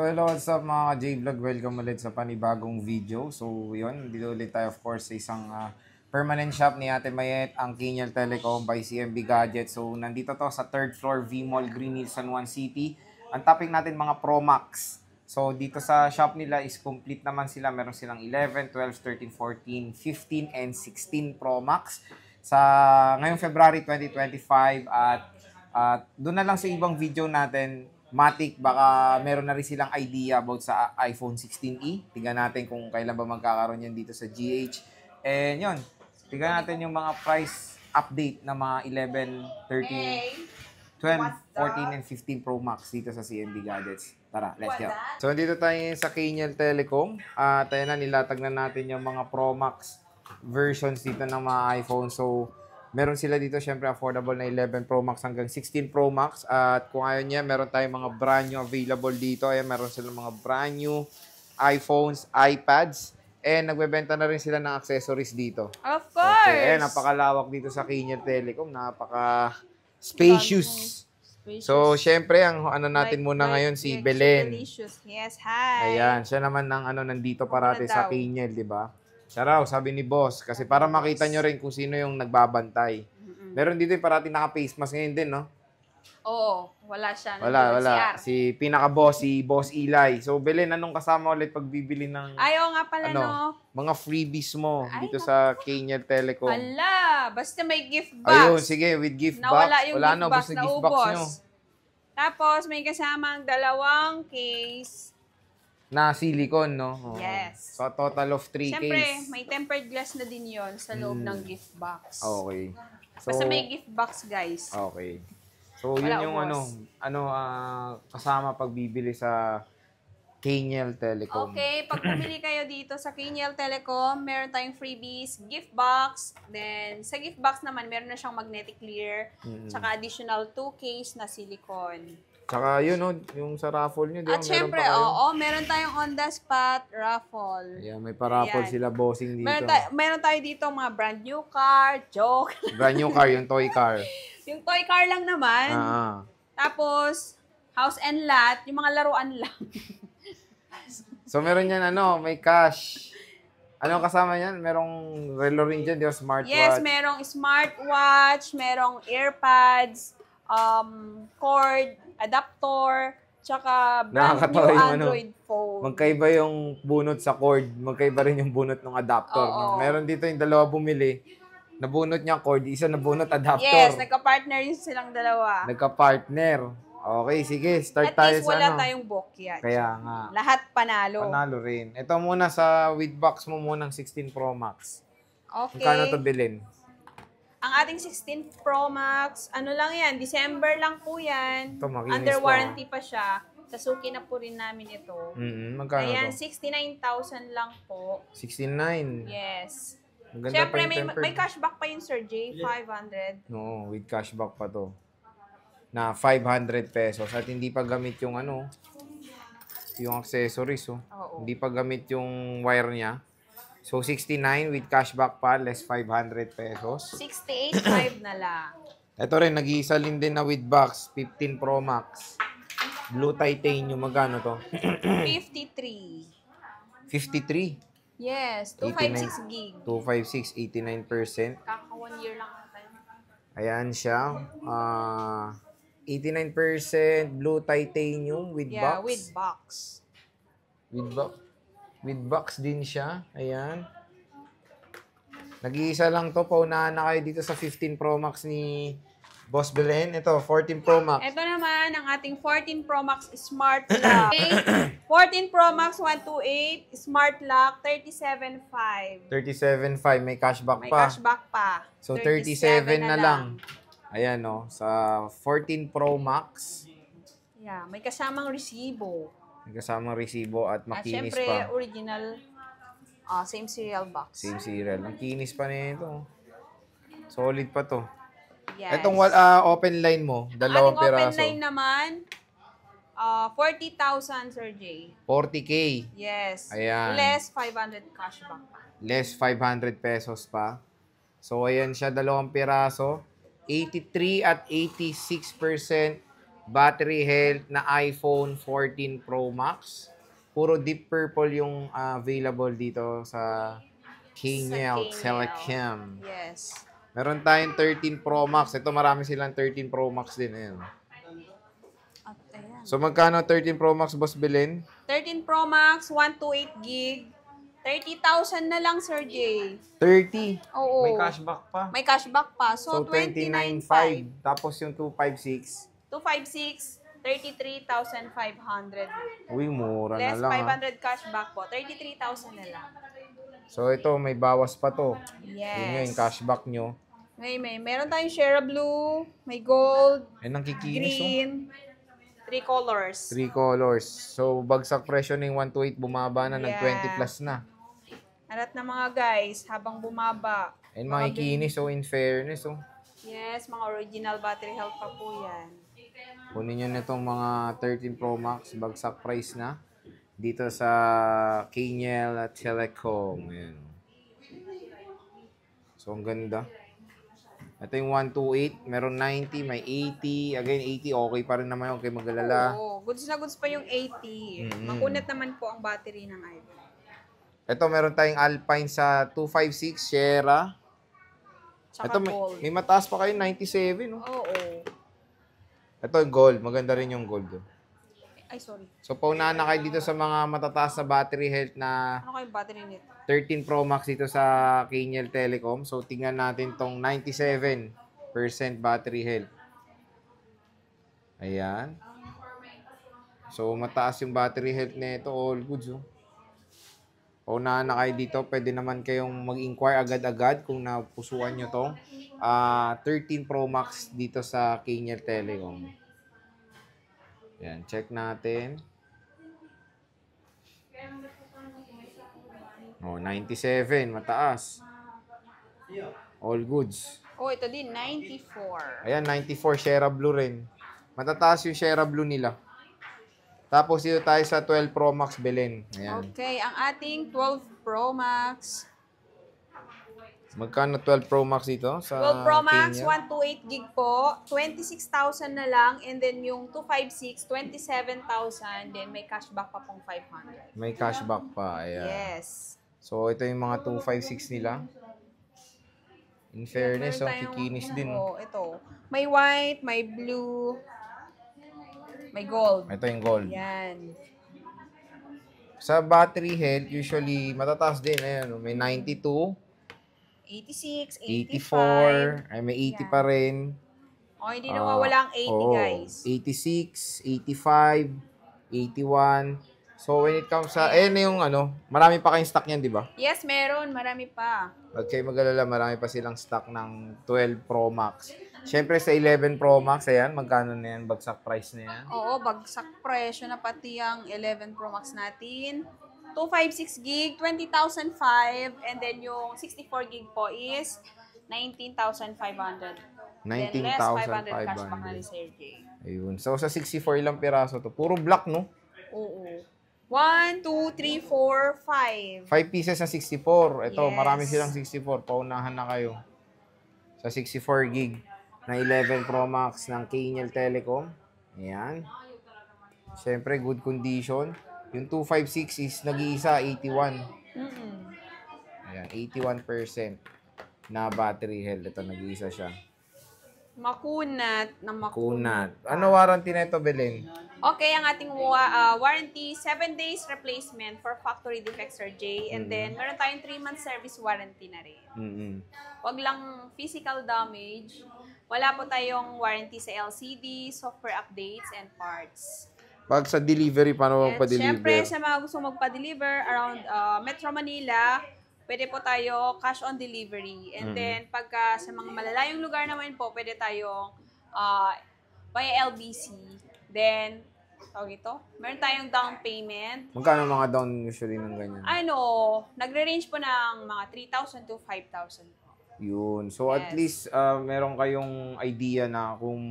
Hello, what's up mga J-Vlog? Welcome ulit sa panibagong video. So, yun, dito ulit tayo of course sa isang permanent shop ni Ate Mayet, ang Kinyal Telecom by CMB Gadgets. So, nandito to sa 3rd floor V-Mall Green Hills, San Juan City. Ang topic natin mga Pro Max. So, dito sa shop nila is complete naman sila. Meron silang 11, 12, 13, 14, 15, and 16 Pro Max. Sa ngayong February 2025 at doon na lang sa ibang video natin, Matic, baka meron na rin silang idea about sa iPhone 16e. Tingnan natin kung kailan ba magkakaroon yan dito sa GH. And yun, tingnan natin yung mga price update na mga 11, 13, 12, 14, and 15 Pro Max dito sa CMB Gadgets. Tara, let's go. So, dito tayo sa Kinyal Telecom. Tayo na, nilatag na natin yung mga Pro Max versions dito ng mga iPhone. So, meron sila dito, syempre, affordable na 11 Pro Max hanggang 16 Pro Max. At kung ayaw niya, meron tayong mga brand new available dito. Ayan, meron silang mga brand new iPhones, iPads. And nagbebenta na rin sila ng accessories dito. Of course! Okay, ayan, napakalawak dito sa Kinyal Telecom. Napaka-spacious. So, syempre, ang ano natin muna ngayon, si Belen. Yes, hi! Ayan, siya naman nandito parati sa Kinyal, di ba? Siya raw, sabi ni boss. Kasi para makita nyo rin kung sino yung nagbabantay. Meron dito yung parati naka-face mask ngayon din, no? Oo, wala siya. Wala. Si pinaka-boss, si Boss Eli. So, Belen, anong kasama ulit pag bibili ng Ayaw nga pala, no? mga freebies mo dito sa Kinyal Telecom? Ala, basta may gift box. Ayun, sige, with gift box. Nawala yung gift box, basta gift box nyo. Tapos, may kasamang 2 case. Na silicone, no? Oh. Yes. So, total of 3 Siyempre, case. may tempered glass na din yon sa loob ng gift box. Okay. So, Basta may gift box, guys. Okay. So, yun Wala yung kasama pag bibili sa Kinyal Telecom. Okay, pag bumili kayo dito sa Kinyal Telecom, meron tayong freebies, gift box. Then, sa gift box naman, meron na siyang magnetic clear. Tsaka additional 2 case na silicone. Tsaka yun, no, yung sa raffle nyo, di ba? At syempre, meron tayong on the spot raffle. Ayan, may pa-raffle sila bossing dito. Meron tayo dito mga brand new car, joke. Brand new car, yung toy car. Yung toy car lang naman. Tapos, house and lot, yung mga laruan lang. So, meron yan, may cash. Anong kasama yan? Merong relo rin dyan, di ba? Smartwatch. Yes, merong smartwatch, merong earpads, cord, adapter, tsaka brand new Android phone. Magkaiba yung bunot sa cord, magkaiba rin yung bunot ng adapter. No? Meron dito yung dalawa bumili. Nabunot niya cord, isa nabunot adapter. Yes, nagka-partner yung silang dalawa. Nagka-partner. Okay, sige, start tayo sa At least wala tayong bokya. Kaya nga. Lahat panalo. Panalo rin. Ito muna sa with box mo munang 16 Pro Max. Okay. Kano to bilhin? Ang ating 16 Pro Max, ano lang yan, December lang po yan. Ito, makinis Under pa. warranty pa siya. Sasuki na po rin namin ito. Magkano Ayan, to? 69,000 lang po. 69. Yes. Maganda Siyempre, pa yung may cashback pa yun, Sir J. 500. No, with cashback pa to. Na 500 pesos. At hindi pa gamit yung yung accessories. Oo. Hindi pa gamit yung wire niya. So, 69 with cashback pa, less 500 pesos. 68.5 na lang. Ito rin, nag-iisa din na with box, 15 Pro Max. Blue titanium, magkano to? 53. 53. Yes, 256 gig. 256, 89%. Kaka 1 year lang natin. Ayan siya. 89% blue titanium with box. Yeah, with box. With box. With box din siya. Ayan. Nag-iisa lang to. Paunahan na kayo dito sa 15 Pro Max ni Boss Belen. Ito, 14 Pro Max. Ito naman, ang ating 14 Pro Max Smart Lock. 14 Pro Max 128, Smart Lock 37.5. 37.5. May cashback May pa. cashback pa. So, 37 na lang. Ayan, no. Sa 14 Pro Max. Yeah, may kasamang resibo. May kasamang resibo at makinis syempre, pa. original, same serial box. Same serial. Ang kinis pa nito. Solid pa to. Yes. Itong open line mo, dalawang ating piraso. open line naman, 40,000, Sir J. 40K. Yes. Ayan. Less 500 cashback pa. Less 500 pesos pa. So, ayan siya, dalawang piraso. 83 at 86% battery health na iPhone 14 Pro Max. Puro deep purple yung available dito sa Sa Kenyal Keniel. Telecom. Yes. Meron tayong 13 Pro Max. Ito marami silang 13 Pro Max din. Ayan. At ayan. So magkano 13 Pro Max, Boss Belen? 13 Pro Max, 128 gig. 30,000 na lang, Sir J. 30. Oo. May cashback pa. May cashback pa. So, 29.5. Tapos yung 256. 256, 33,500. Uy, mura na Less lang. 500 cashback po. 33,000 na lang. So ito, may bawas pa to. Yun nga Yes. yung cashback nyo. Meron tayong Share Blue, may gold, Eh, nang kikinis oh. green, 3 colors. 3 colors. So, bagsak presyo ng 128, bumaba na ng Yeah. 20 plus na. Arat na mga guys, habang bumaba. And mga ikinis, so in fairness, oh. Yes, mga original battery health pa po yan. Kunin nyo na itong mga 13 Pro Max, bagsak price na. Dito sa Kenyal Telecom. Ayan. So, ang ganda. Ito yung 128, meron 90, may 80. Again, 80, okay pa rin naman yung kay mag-alala. Oo, goods na goods pa yung 80. Makunat naman po ang battery ng iPhone. Ito, meron tayong Alpine sa 256, Sierra. Tsaka Ito, gold. may mataas pa kayo, 97, no? Oo. Ito, gold. Maganda rin yung gold. Oh. Ay, sorry. So, paunahan na kayo dito sa mga matataas na battery health na Ano kayong battery nito? 13 Pro Max dito sa Kenyal Telecom. So, tingnan natin tong 97% battery health. Ayan. So, mataas yung battery health nito. All goods, oh. Paunahan na kayo dito. Pwede naman kayong mag-inquire agad-agad kung napusuan nyo tong 13 Pro Max dito sa Kenyal Telecom. Ayan, check natin. Oh, 97, mataas. All goods. Oh, ito din, 94. Ayan, 94, Sierra Blue rin. Matataas yung Sierra Blue nila. Tapos dito tayo sa 12 Pro Max Belen. Ayan. Okay, ang ating 12 Pro Max. Magkano 12 Pro Max dito sa 12 Pro Max, Kenya? 128 gig po. 26,000 na lang. And then yung 256, 27,000. Then may cashback pa pong 500. May cashback pa. Ayan. Yes. So, ito yung mga 256 nila. In fairness, Meron oh, tayong- kikinis din. Oh, ito. May white, may blue, may gold. Ito yung gold. Yan. Sa battery health, usually, matataas din. Ayan, oh, may 92, 86, 84, 85. ay may 80 pa rin. Oh, hindi nawawala ang 80, guys. 86, 85, 81. So, when it comes sa, na yung marami pa kayong stock niyan, di ba? Yes, meron. Marami pa. Huwag kayo mag-alala, marami pa silang stock ng 12 Pro Max. Siyempre, sa 11 Pro Max, ayan, magkano na yan? Bagsak price na yan. Oo, bagsak presyo na pati ang 11 Pro Max natin. 256 gig, 20,005. And then yung 64 gig po is 19,500. Then less 500 cashback na ni 19,500. Sir J. Ayun. So, sa 64 ilang piraso to? Puro black, no? Oo. 1, 2, 3, 4, 5. 5 pieces na 64. Ito, Yes. marami silang 64. Paunahan na kayo. Sa 64 gig na 11 Pro Max ng Kenyal Telecom. Ayan. Siyempre, good condition. Yung 256 is nag-iisa, 81. Mm-mm. Ayan, 81% na battery health. Ito, nag-iisa siya. Makunat na Kunat. Ano warranty na ito, Belen? Okay, ang ating warranty, 7 days replacement for factory defects, Sir J. And then, meron tayong 3-month service warranty na rin. Mm-hmm. Wag lang physical damage. Wala po tayong warranty sa LCD, software updates, and parts. Pag sa delivery, paano At magpa-deliver? syempre, sa mga gusto magpa-deliver around Metro Manila, pwede po tayo cash on delivery. And then, pagka sa mga malalayong lugar naman po, pwede tayong via LBC. Then, tawag ito, meron tayong down payment. Magkano mga down usually ng ganyan? Nagre-range po ng mga 3,000 to 5,000 po. Yun. So, at Yes. least, meron kayong idea na kung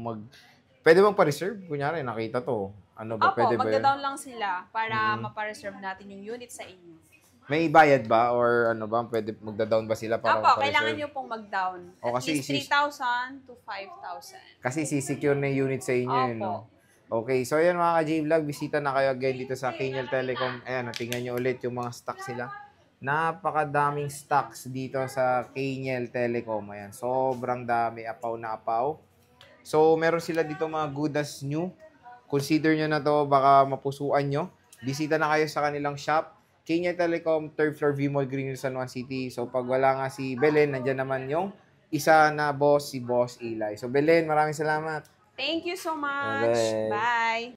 pwede bang pa-reserve? Kunyari, nakita to. Ano ba? Opo, Pwede ba yun? magda-down lang sila para mapa-reserve natin yung unit sa inyo. May bayad ba? Or ano ba? Pwede magda-down ba sila para Opo, kailangan pa-reserve? nyo pong mag-down. O, At kasi least 3,000 to 5,000. Kasi sisecure na yung unit sa inyo yun, Opo. no? Okay, so ayan mga ka-J-Vlog, bisita na kayo again dito sa Kenyal Telecom. Ayan, tingnan nyo ulit yung mga stocks sila. Napakadaming stocks dito sa Kenyal Telecom. Ayan, sobrang dami, apaw na apaw. So, meron sila dito mga good as new. Consider nyo na to, baka mapusuan nyo. Bisita na kayo sa kanilang shop. Kenyal Telecom, 3rd floor, V-Mall, Green Hills, San Juan City. So, pag wala nga si Belen, nandyan naman yung isa na boss, si Boss Eli. So, Belen, maraming salamat. Thank you so much. Okay. Bye.